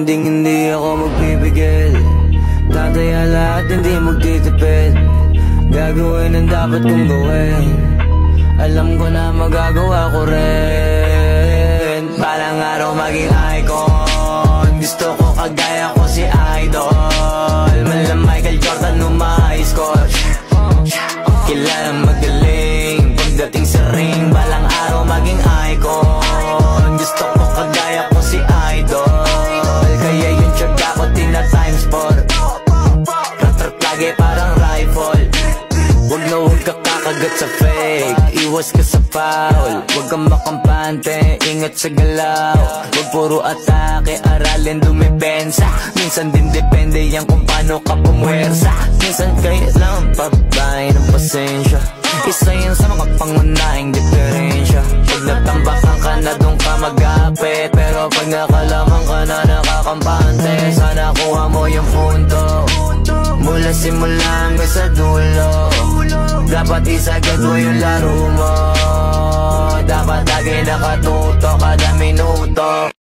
hindi ako magpipigil. Tataya lahat, hindi magtitipid. Gagawin ang dapat kong gawin. Alam ko na magagawa ko rin. Balang araw maging icon. Gusto ko kagaya ko si Idol. Mala Michael Jordan score. Kilalang magaling pagdating sa ring. Balang araw maging icon. Gusto ko kagaya ko si Idol. Kaya yung tiyaga ko tina times 4. Rat-rat lagi parang rifle. Huwag na huwag ka kakagat sa fake. Iwas ka sa foul. Huwag kang makampante, ingat sa galaw. Huwag puro atake, aralin dumipensa. Minsan din depende yan kung paano ka pumwersa. Minsan kailangan pabay ng pasensya. Isa yan sa mga pangunahing diferensya. Pag natambakan ka na doon ka mag-apit. Pero pag nakalaman ka na nakakampante, sana kuha mo yung punto. Mula simula hanggang sa dulo. Dapat isagad mo yung laro mo. Dapat lagi nakatuto kada minuto.